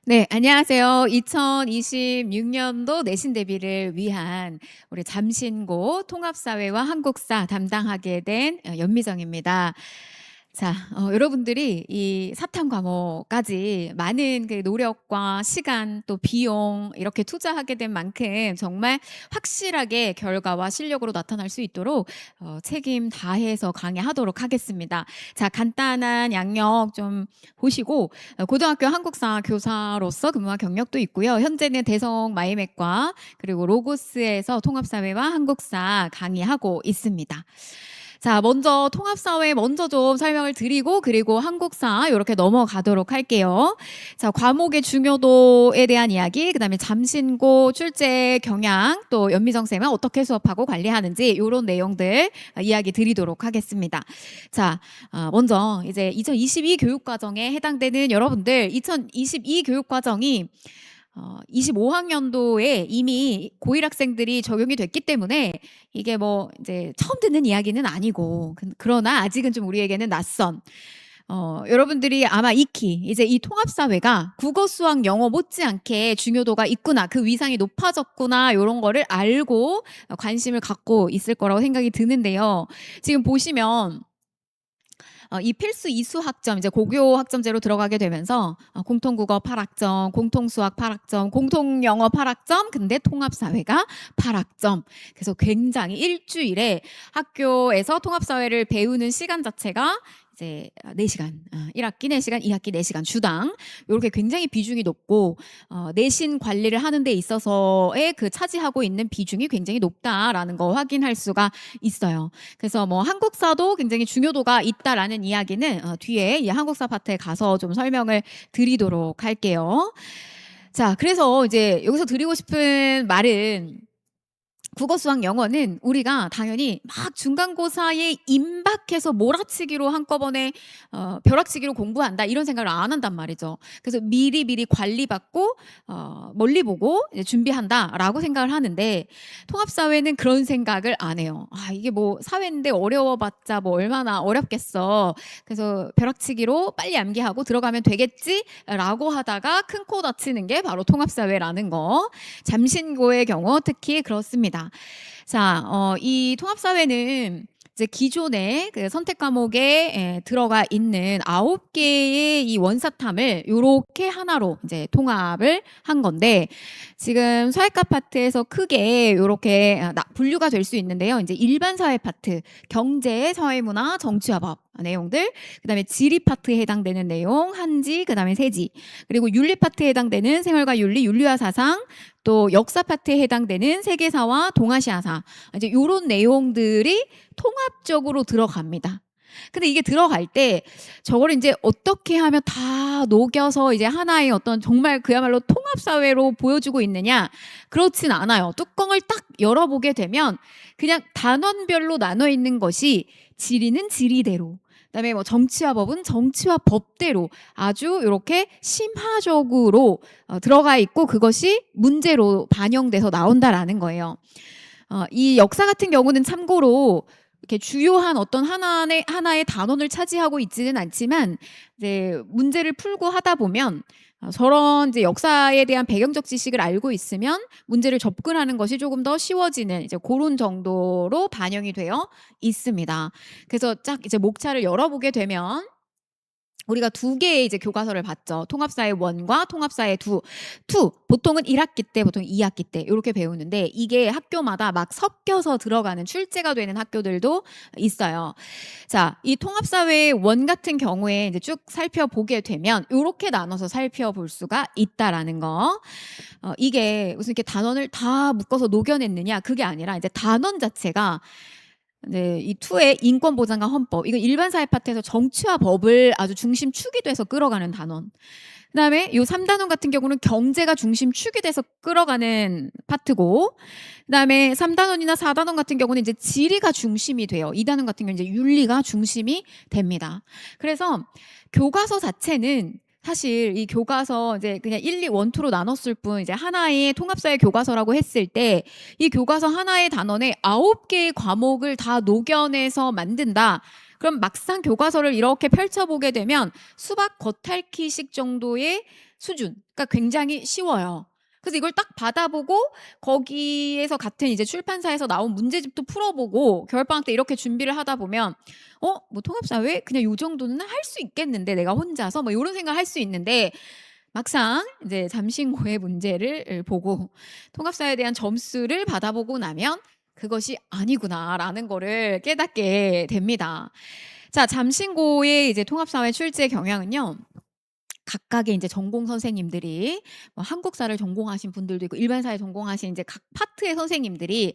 네, 안녕하세요. 2026년도 내신 대비를 위한 우리 잠신고 통합사회와 한국사 담당하게 된 연미정입니다. 자, 여러분들이 이 사탐 과목까지 많은 그 노력과 시간 또 비용 이렇게 투자하게 된 만큼 정말 확실하게 결과와 실력으로 나타날 수 있도록 책임 다해서 강의하도록 하겠습니다. 자, 간단한 양력 좀 보시고 고등학교 한국사 교사로서 근무한 경력도 있고요. 현재는 대성 마이맥과 그리고 로고스에서 통합사회와 한국사 강의하고 있습니다. 자, 먼저 통합사회 먼저 좀 설명을 드리고 그리고 한국사 이렇게 넘어가도록 할게요. 자, 과목의 중요도에 대한 이야기, 그다음에 잠신고 출제 경향, 또 연미정 쌤은 어떻게 수업하고 관리하는지 이런 내용들 이야기 드리도록 하겠습니다. 자, 먼저 이제 2022 교육과정에 해당되는 여러분들 2022 교육과정이 25학년도에 이미 고1 학생들이 적용이 됐기 때문에 이게 뭐 이제 처음 듣는 이야기는 아니고 그러나 아직은 좀 우리에게는 낯선 여러분들이 아마 익히 이제 이 통합사회가 국어, 수학, 영어 못지않게 중요도가 있구나, 그 위상이 높아졌구나 이런 거를 알고 관심을 갖고 있을 거라고 생각이 드는데요. 지금 보시면 이 필수 이수 학점 이제 고교 학점제로 들어가게 되면서 공통국어 8학점, 공통수학 8학점, 공통영어 8학점, 근데 통합사회가 8학점. 그래서 굉장히 일주일에 학교에서 통합사회를 배우는 시간 자체가 이제 4시간, 1학기 4시간, 2학기 4시간 주당 이렇게 굉장히 비중이 높고 내신 관리를 하는 데 있어서의 그 차지하고 있는 비중이 굉장히 높다라는 거 확인할 수가 있어요. 그래서 뭐 한국사도 굉장히 중요도가 있다라는 이야기는 뒤에 이 한국사 파트에 가서 좀 설명을 드리도록 할게요. 자, 그래서 이제 여기서 드리고 싶은 말은 국어, 수학, 영어는 우리가 당연히 막 중간고사에 임박해서 몰아치기로 한꺼번에 벼락치기로 공부한다 이런 생각을 안 한단 말이죠. 그래서 미리 관리받고 멀리 보고 이제 준비한다라고 생각을 하는데 통합사회는 그런 생각을 안 해요. 이게 뭐 사회인데 어려워봤자 뭐 얼마나 어렵겠어. 그래서 벼락치기로 빨리 암기하고 들어가면 되겠지라고 하다가 큰 코 다치는 게 바로 통합사회라는 거. 잠신고의 경우 특히 그렇습니다. 자, 이 통합사회는 이제 기존의 그 선택 과목에 들어가 있는 9개의 이 원사탐을 요렇게 하나로 이제 통합을 한 건데 지금 사회과 파트에서 크게 요렇게 분류가 될 수 있는데요. 이제 일반 사회 파트, 경제, 사회문화, 정치와 법 내용들, 그다음에 지리 파트에 해당되는 내용, 한지, 그다음에 세지, 그리고 윤리 파트에 해당되는 생활과 윤리, 윤리와 사상, 또 역사 파트에 해당되는 세계사와 동아시아사, 이제 요런 내용들이 통합적으로 들어갑니다. 근데 이게 들어갈 때 저걸 이제 어떻게 하면 다 녹여서 이제 하나의 어떤 정말 그야말로 통합사회로 보여주고 있느냐? 그렇진 않아요. 뚜껑을 딱 열어보게 되면 그냥 단원별로 나눠 있는 것이 지리는 지리대로, 그다음에 뭐 정치와 법은 정치와 법대로 아주 이렇게 심화적으로 들어가 있고 그것이 문제로 반영돼서 나온다라는 거예요. 이 역사 같은 경우는 참고로 이렇게 주요한 어떤 하나의 단원을 차지하고 있지는 않지만 이제 문제를 풀고 하다 보면 저런 이제 역사에 대한 배경적 지식을 알고 있으면 문제를 접근하는 것이 조금 더 쉬워지는 이제 그런 정도로 반영이 되어 있습니다. 그래서 쫙 이제 목차를 열어보게 되면 우리가 2개의 이제 교과서를 봤죠. 통합사회 1과 통합사회 2. 보통은 1학기 때, 보통 2학기 때 이렇게 배우는데 이게 학교마다 막 섞여서 들어가는 출제가 되는 학교들도 있어요. 자, 이 통합사회 1 같은 경우에 이제 쭉 살펴보게 되면 이렇게 나눠서 살펴볼 수가 있다라는 거. 이게 무슨 이렇게 단원을 다 묶어서 녹여냈느냐? 그게 아니라 이제 단원 자체가 네, 이 2의 인권보장과 헌법, 이거 일반 사회 파트에서 정치와 법을 아주 중심축이 돼서 끌어가는 단원. 그다음에 요 3단원 같은 경우는 경제가 중심축이 돼서 끌어가는 파트고, 그다음에 3단원이나 4단원 같은 경우는 이제 지리가 중심이 돼요. 2단원 같은 경우는 이제 윤리가 중심이 됩니다. 그래서 교과서 자체는 사실 이 교과서 이제 그냥 1, 2, 1, 2로 나눴을 뿐 이제 하나의 통합사회 교과서라고 했을 때 이 교과서 하나의 단원에 9개의 과목을 다 녹여내서 만든다. 그럼 막상 교과서를 이렇게 펼쳐보게 되면 수박 겉핥기식 정도의 수준, 그러니까 굉장히 쉬워요. 그래서 이걸 딱 받아보고 거기에서 같은 이제 출판사에서 나온 문제집도 풀어보고 겨울방학 때 이렇게 준비를 하다 보면 뭐 통합사회 그냥 요 정도는 할 수 있겠는데 내가 혼자서 뭐 요런 생각을 할 수 있는데 막상 이제 잠신고의 문제를 보고 통합사회에 대한 점수를 받아보고 나면 그것이 아니구나라는 거를 깨닫게 됩니다. 자, 잠신고의 이제 통합사회 출제 경향은요. 각각의 이제 전공 선생님들이 뭐 한국사를 전공하신 분들도 있고 일반사회 전공하신 이제 각 파트의 선생님들이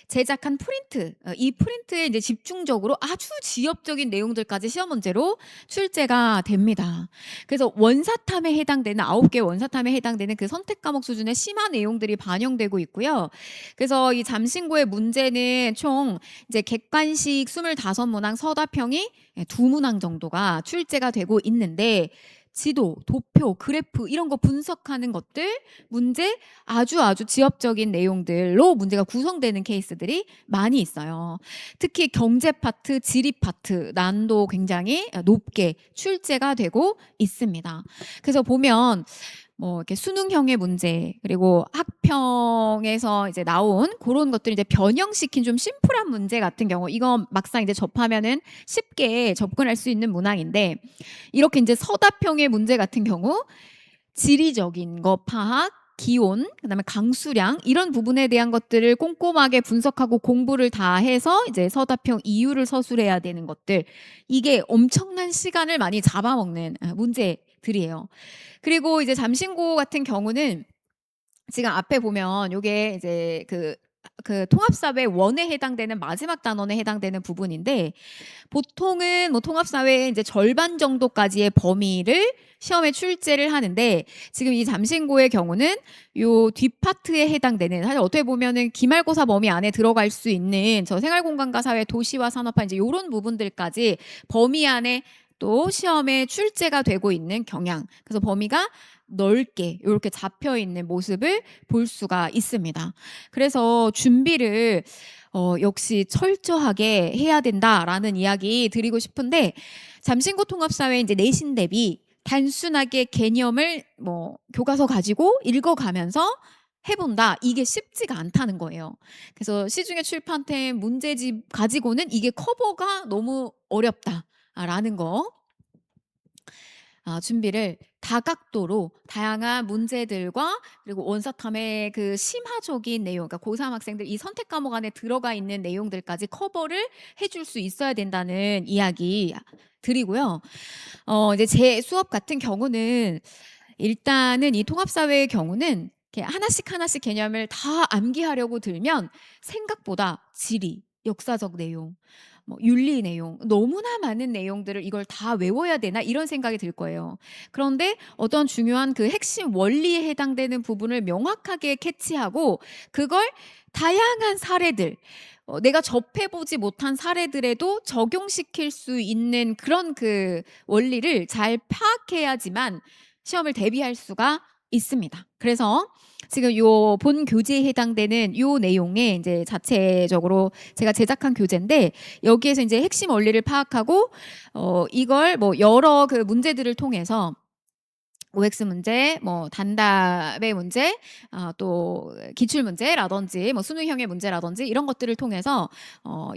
제작한 프린트, 이 프린트에 이제 집중적으로 아주 지엽적인 내용들까지 시험 문제로 출제가 됩니다. 그래서 원사탐에 해당되는 9개 원사탐에 해당되는 그 선택 과목 수준의 심화 내용들이 반영되고 있고요. 그래서 이 잠신고의 문제는 총 이제 객관식 25문항 서답형이 2문항 정도가 출제가 되고 있는데 지도, 도표, 그래프 이런 거 분석하는 것들 문제 아주 지엽적인 내용들로 문제가 구성되는 케이스들이 많이 있어요. 특히 경제 파트, 지리 파트 난도 굉장히 높게 출제가 되고 있습니다. 그래서 보면 뭐 이렇게 수능형의 문제 그리고 학평에서 이제 나온 그런 것들을 이제 변형시킨 좀 심플한 문제 같은 경우 이건 막상 이제 접하면은 쉽게 접근할 수 있는 문항인데 이렇게 이제 서답형의 문제 같은 경우 지리적인 거 파악 기온, 그다음에 강수량 이런 부분에 대한 것들을 꼼꼼하게 분석하고 공부를 다 해서 이제 서답형 이유를 서술해야 되는 것들 이게 엄청난 시간을 많이 잡아먹는 문제들이에요. 그리고 이제 잠신고 같은 경우는 지금 앞에 보면 요게 이제 그 통합사회 원에 해당되는 마지막 단원에 해당되는 부분인데 보통은 뭐 통합사회의 이제 절반 정도까지의 범위를 시험에 출제를 하는데 지금 이 잠신고의 경우는 요 뒷파트에 해당되는 사실 어떻게 보면은 기말고사 범위 안에 들어갈 수 있는 저 생활공간과 사회 도시와 산업화 이제 요런 부분들까지 범위 안에 또 시험에 출제가 되고 있는 경향. 그래서 범위가 넓게 이렇게 잡혀 있는 모습을 볼 수가 있습니다. 그래서 준비를 역시 철저하게 해야 된다라는 이야기 드리고 싶은데 잠신고 통합사회 이제 내신 대비 단순하게 개념을 뭐 교과서 가지고 읽어가면서 해본다 이게 쉽지가 않다는 거예요. 그래서 시중에 출판된 문제집 가지고는 이게 커버가 너무 어렵다라는 거. 준비를 다각도로 다양한 문제들과 그리고 원서탐의 그 심화적인 내용, 그러니까 고3 학생들 이 선택 과목 안에 들어가 있는 내용들까지 커버를 해줄 수 있어야 된다는 이야기 드리고요. 이제 제 수업 같은 경우는 일단은 이 통합사회의 경우는 이렇게 하나씩 개념을 다 암기하려고 들면 생각보다 지리, 역사적 내용, 뭐 윤리 내용 너무나 많은 내용들을 이걸 다 외워야 되나 이런 생각이 들 거예요. 그런데 어떤 중요한 그 핵심 원리에 해당되는 부분을 명확하게 캐치하고 그걸 다양한 사례들 내가 접해보지 못한 사례들에도 적용시킬 수 있는 그런 그 원리를 잘 파악해야지만 시험을 대비할 수가 있습니다. 그래서 지금 요 본 교재에 해당되는 요 내용에 이제 자체적으로 제가 제작한 교재인데 여기에서 이제 핵심 원리를 파악하고 이걸 뭐 여러 그 문제들을 통해서 OX 문제, 뭐 단답의 문제, 또 기출 문제라든지 뭐 수능형의 문제라든지 이런 것들을 통해서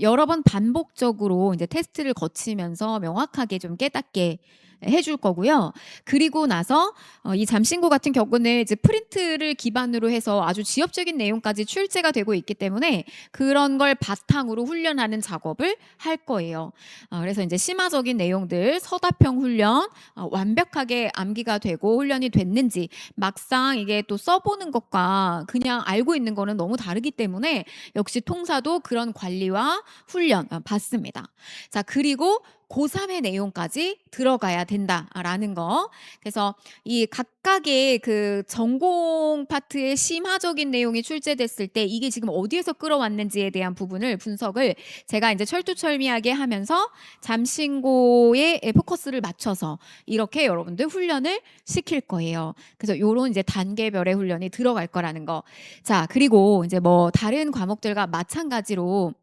여러 번 반복적으로 이제 테스트를 거치면서 명확하게 좀 깨닫게 해줄 거고요. 그리고 나서 이 잠신고 같은 경우는 이제 프린트를 기반으로 해서 아주 지엽적인 내용까지 출제가 되고 있기 때문에 그런 걸 바탕으로 훈련하는 작업을 할 거예요. 그래서 이제 심화적인 내용들 서답형 훈련 완벽하게 암기가 되고 훈련이 됐는지 막상 이게 또 써보는 것과 그냥 알고 있는 거는 너무 다르기 때문에 역시 통사도 그런 관리와 훈련 받습니다. 자, 그리고 고3의 내용까지 들어가야 된다라는 거. 그래서 이 각각의 그 전공 파트의 심화적인 내용이 출제됐을 때 이게 지금 어디에서 끌어왔는지에 대한 부분을 분석을 제가 이제 철두철미하게 하면서 잠신고에 포커스를 맞춰서 이렇게 여러분들 훈련을 시킬 거예요. 그래서 요런 이제 단계별의 훈련이 들어갈 거라는 거. 자, 그리고 이제 뭐 다른 과목들과 마찬가지로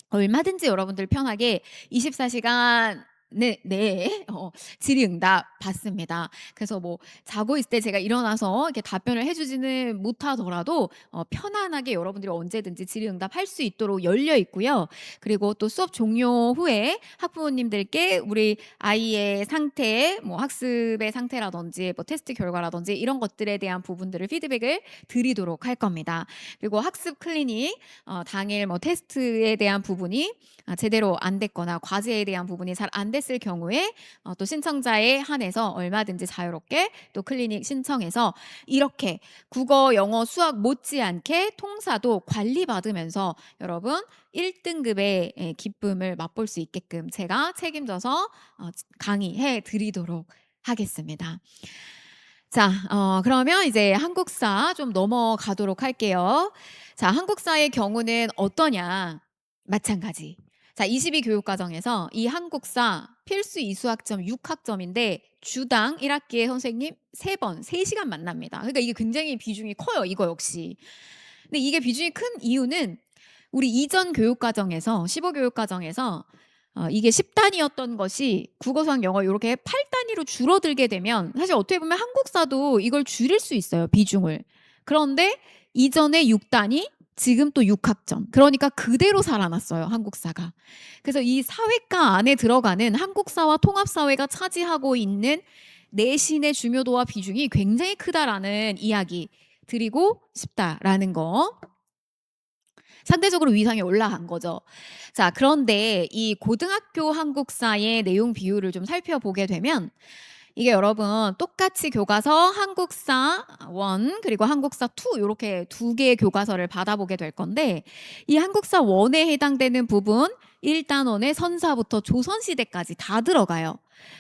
얼마든지 여러분들 편하게 24시간 내에 질의응답 받습니다. 그래서 뭐 자고 있을 때 제가 일어나서 이렇게 답변을 해 주지는 못하더라도 편안하게 여러분들이 언제든지 질의응답할 수 있도록 열려 있고요. 그리고 또 수업 종료 후에 학부모님들께 우리 아이의 상태, 뭐 학습의 상태라든지 뭐 테스트 결과라든지 이런 것들에 대한 부분들을 피드백을 드리도록 할 겁니다. 그리고 학습 클리닉 당일 뭐 테스트에 대한 부분이 제대로 안 됐거나 과제에 대한 부분이 잘 안 됐을 경우에 또 신청자에 한해서 얼마든지 자유롭게 또 클리닉 신청해서 이렇게 국어, 영어, 수학 못지않게 통사도 관리받으면서 여러분 1 등급의 기쁨을 맛볼 수 있게끔 제가 책임져서 강의해 드리도록 하겠습니다. 자, 그러면 이제 한국사 좀 넘어가도록 할게요. 자, 한국사의 경우는 어떠냐? 마찬가지. 자, 22 교육과정에서 이 한국사 필수 이수학점 6학점인데 주당 1학기에 선생님 3번, 3시간 만납니다. 그러니까 이게 굉장히 비중이 커요, 이거 역시. 근데 이게 비중이 큰 이유는 우리 이전 교육과정에서 15 교육과정에서 이게 10단위였던 것이 국어, 수학, 영어 요렇게 8단위로 줄어들게 되면 사실 어떻게 보면 한국사도 이걸 줄일 수 있어요, 비중을. 그런데 이전에 6단위, 지금 또 6학점. 그러니까 그대로 살아났어요, 한국사가. 그래서 이 사회과 안에 들어가는 한국사와 통합사회가 차지하고 있는 내신의 중요도와 비중이 굉장히 크다라는 이야기 드리고 싶다라는 거. 상대적으로 위상이 올라간 거죠. 자, 그런데 이 고등학교 한국사의 내용 비율을 좀 살펴보게 되면 이게 여러분 똑같이 교과서 한국사 1 그리고 한국사 2 요렇게 두 개의 교과서를 받아보게 될 건데 이 한국사 1에 해당되는 부분 1단원의 선사부터 조선시대까지 다 들어가요.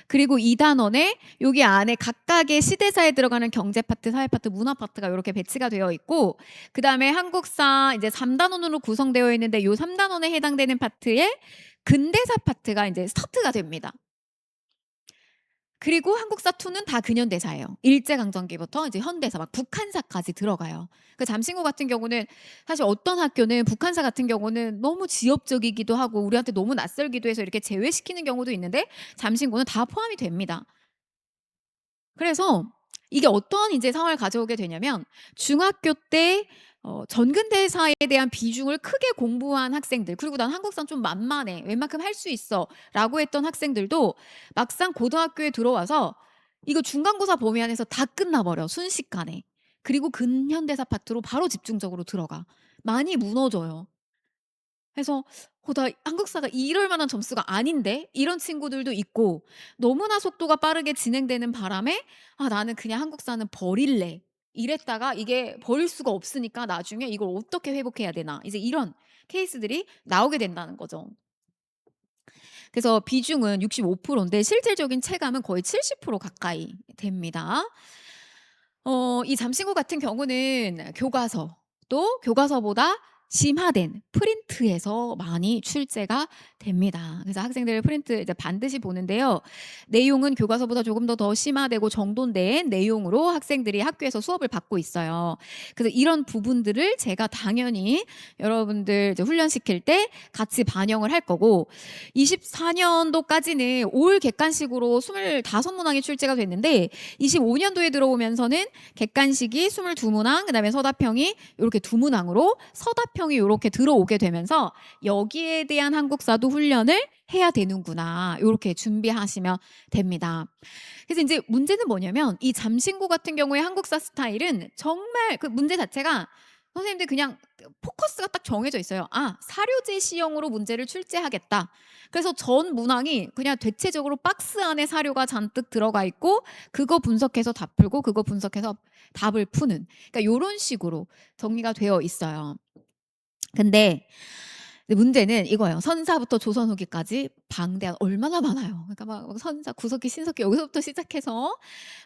그리고 2단원에 여기 안에 각각의 시대사에 들어가는 경제 파트, 사회 파트, 문화 파트가 이렇게 배치가 되어 있고 그다음에 한국사 이제 3단원으로 구성되어 있는데 요 3단원에 해당되는 파트에 근대사 파트가 이제 스타트가 됩니다. 그리고 한국사 2는 다 근현대사예요. 일제강점기부터 이제 현대사 막 북한사까지 들어가요. 그 잠신구 같은 경우는 사실 어떤 학교는 북한사 같은 경우는 너무 지역적이기도 하고 우리한테 너무 낯설기도 해서 이렇게 제외시키는 경우도 있는데 잠신구는 다 포함이 됩니다. 그래서 이게 어떤 이제 상황을 가져오게 되냐면 중학교 때 전근대사에 대한 비중을 크게 공부한 학생들 그리고 난 한국사는 좀 만만해. 웬만큼 할 수 있어라고 했던 학생들도 막상 고등학교에 들어와서 이거 중간고사 범위 안에서 다 끝나버려 순식간에. 그리고 근현대사 파트로 바로 집중적으로 들어가. 많이 무너져요. 그래서 나 한국사가 이럴 만한 점수가 아닌데 이런 친구들도 있고 너무나 속도가 빠르게 진행되는 바람에 나는 그냥 한국사는 버릴래. 이랬다가 이게 버릴 수가 없으니까 나중에 이걸 어떻게 회복해야 되나. 이제 이런 케이스들이 나오게 된다는 거죠. 그래서 비중은 65%인데 실질적인 체감은 거의 70% 가까이 됩니다. 이 잠신구 같은 경우는 교과서 또 교과서보다 심화된 프린트에서 많이 출제가 됩니다. 그래서 학생들 프린트 이제 반드시 보는데요. 내용은 교과서보다 조금 더 심화되고 정돈된 내용으로 학생들이 학교에서 수업을 받고 있어요. 그래서 이런 부분들을 제가 당연히 여러분들 이제 훈련시킬 때 같이 반영을 할 거고 24년도까지는 올 객관식으로 25문항이 출제가 됐는데 25년도에 들어오면서는 객관식이 22문항 그다음에 서다평이 요렇게 2문항으로 서다평이 요렇게 들어오게 되면서 여기에 대한 한국사도 훈련을 해야 되는구나. 요렇게 준비하시면 됩니다. 그래서 인제 문제는 뭐냐면 이 잠신구 같은 경우에 한국사 스타일은 정말 그 문제 자체가 선생님들 그냥 포커스가 딱 정해져 있어요. '사료제 시형으로 문제를 출제하겠다.' 그래서 전 문항이 그냥 대체적으로 박스 안에 사료가 잔뜩 들어가 있고 그거 분석해서 답 풀고 그거 분석해서 답을 푸는 그러니까 요런 식으로 정리가 되어 있어요. 근데 문제는 이거예요. 선사부터 조선 후기까지 방대한 얼마나 많아요. 그러니까 막 선사, 구석기, 신석기 여기서부터 시작해서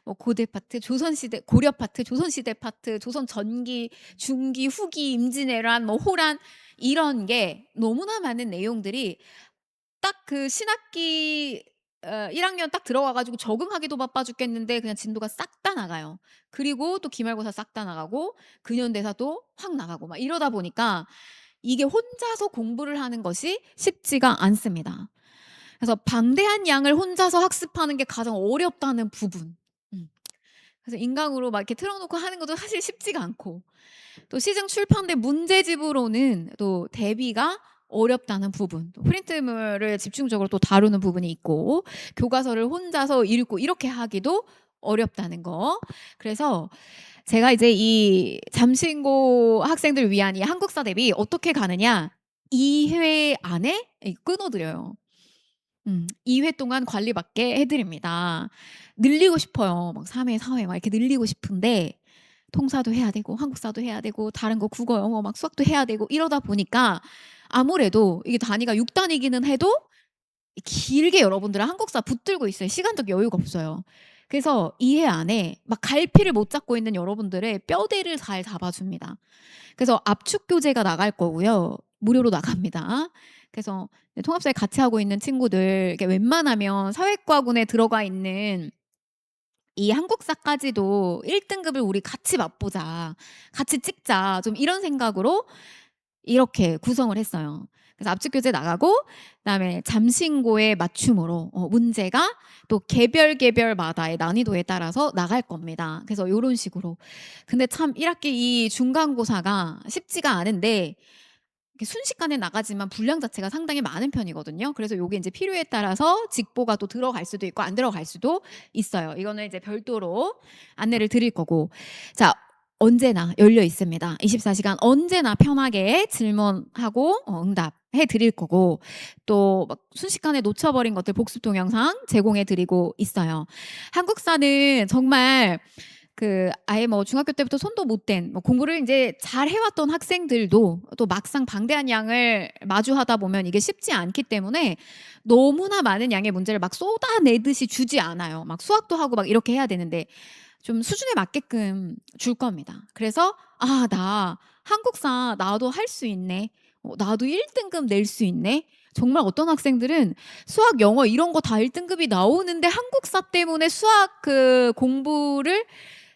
뭐 고대 파트, 조선시대, 고려 파트, 조선시대 파트, 조선 전기, 중기, 후기, 임진왜란, 뭐 호란 이런 게 너무나 많은 내용들이 딱 그 신학기 1학년 딱 들어가 가지고 적응하기도 바빠 죽겠는데 그냥 진도가 싹 다 나가요. 그리고 또 기말고사 싹 다 나가고 근현대사도 확 나가고 막 이러다 보니까 이게 혼자서 공부를 하는 것이 쉽지가 않습니다. 그래서 방대한 양을 혼자서 학습하는 게 가장 어렵다는 부분. 음. 그래서 인강으로 막 이렇게 틀어 놓고 하는 것도 사실 쉽지가 않고, 또 시중 출판된 문제집으로는 또 대비가 어렵다는 부분, 또 프린트물을 집중적으로 또 다루는 부분이 있고, 교과서를 혼자서 읽고 이렇게 하기도 어렵다는 거. 그래서 제가 이제 이 잠신고 학생들을 위한 이 한국사 대비 어떻게 가느냐, 2회 안에 끊어 드려요. 2회 동안 관리받게 해 드립니다. 늘리고 싶어요. 막 3회, 4회 막 이렇게 늘리고 싶은데 통사도 해야 되고 한국사도 해야 되고 다른 거 국어, 영어 막 수학도 해야 되고 이러다 보니까 아무래도 이게 단위가 6 단위기는 해도 길게 여러분들은 한국사 붙들고 있어요. 시간적 여유가 없어요. 그래서 2회 안에 막 갈피를 못 잡고 있는 여러분들의 뼈대를 잘 잡아줍니다. 그래서 압축 교재가 나갈 거고요. 무료로 나갑니다. 그래서 통합사에 같이 하고 있는 친구들, 이렇게 웬만하면 사회과군에 들어가 있는 이 한국사까지도 1 등급을 우리 같이 맛보자, 같이 찍자, 좀 이런 생각으로 이렇게 구성을 했어요. 그래서 압축 교재 나가고, 그다음에 잠신고의 맞춤으로 문제가 또 개별마다의 난이도에 따라서 나갈 겁니다. 그래서 요런 식으로. 근데 참 1 학기 이 중간고사가 쉽지가 않은데 이렇게 순식간에 나가지만 분량 자체가 상당히 많은 편이거든요. 그래서 요게 인제 필요에 따라서 직보가 또 들어갈 수도 있고 안 들어갈 수도 있어요. 이거는 이제 별도로 안내를 드릴 거고. 자, 언제나 열려 있습니다. 24시간 언제나 편하게 질문하고 응답해 드릴 거고, 또 막 순식간에 놓쳐버린 것들 복습 동영상 제공해 드리고 있어요. 한국사는 정말 아예 뭐 중학교 때부터 손도 못 댄 뭐 공부를 인제 잘 해왔던 학생들도 또 막상 방대한 양을 마주하다 보면 이게 쉽지 않기 때문에 너무나 많은 양의 문제를 막 쏟아내듯이 주지 않아요. 막 수학도 하고 막 이렇게 해야 되는데 좀 수준에 맞게끔 줄 겁니다. 그래서 '아 나 한국사 나도 할 수 있네. 나도 1 등급 낼 수 있네.' 정말 어떤 학생들은 수학, 영어 이런 거 다 1 등급이 나오는데 한국사 때문에 수학 공부를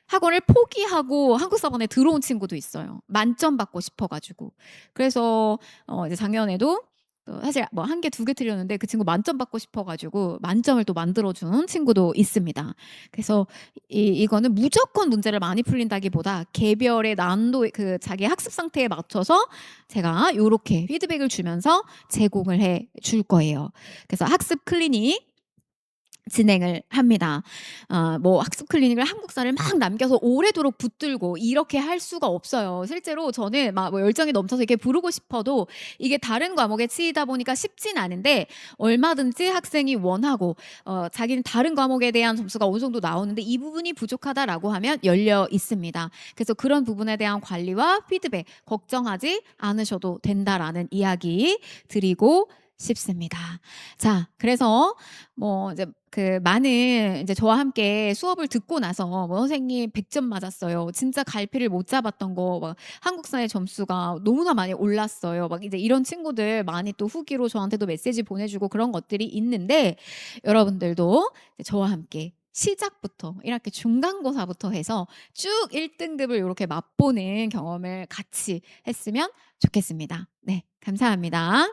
학원을 포기하고 한국사관에 들어온 친구도 있어요. 만점 받고 싶어 가지고. 그래서 이제 작년에도 또 사실 뭐 1 개, 2개 틀렸는데 그 친구 만점 받고 싶어 가지고 만점을 또 만들어 준 친구도 있습니다. 그래서 이거는 무조건 문제를 많이 풀린다기보다 개별의 난도 자기 학습 상태에 맞춰서 제가 요렇게 피드백을 주면서 제공을 해 줄 거예요. 그래서 학습 클리닉 진행을 합니다. 뭐 학습 클리닉을 한국사를 막 남겨서 오래도록 붙들고 이렇게 할 수가 없어요. 실제로 저는 막 뭐 열정이 넘쳐서 이렇게 부르고 싶어도 이게 다른 과목에 치이다 보니까 쉽진 않은데, 얼마든지 학생이 원하고 자기는 다른 과목에 대한 점수가 어느 정도 나오는데 이 부분이 부족하다라고 하면 열려 있습니다. 그래서 그런 부분에 대한 관리와 피드백 걱정하지 않으셔도 된다라는 이야기 드리고 싶습니다. 자, 그래서 뭐 이제 많은 이제 저와 함께 수업을 듣고 나서 뭐 "선생님 100점 맞았어요. 진짜 갈피를 못 잡았던 거 막 한국사의 점수가 너무나 많이 올랐어요." 막 이제 이런 친구들 많이 또 후기로 저한테도 메시지 보내주고 그런 것들이 있는데, 여러분들도 이제 저와 함께 시작부터 1 학기 중간고사부터 해서 쭉 1 등급을 요렇게 맛보는 경험을 같이 했으면 좋겠습니다. 네, 감사합니다.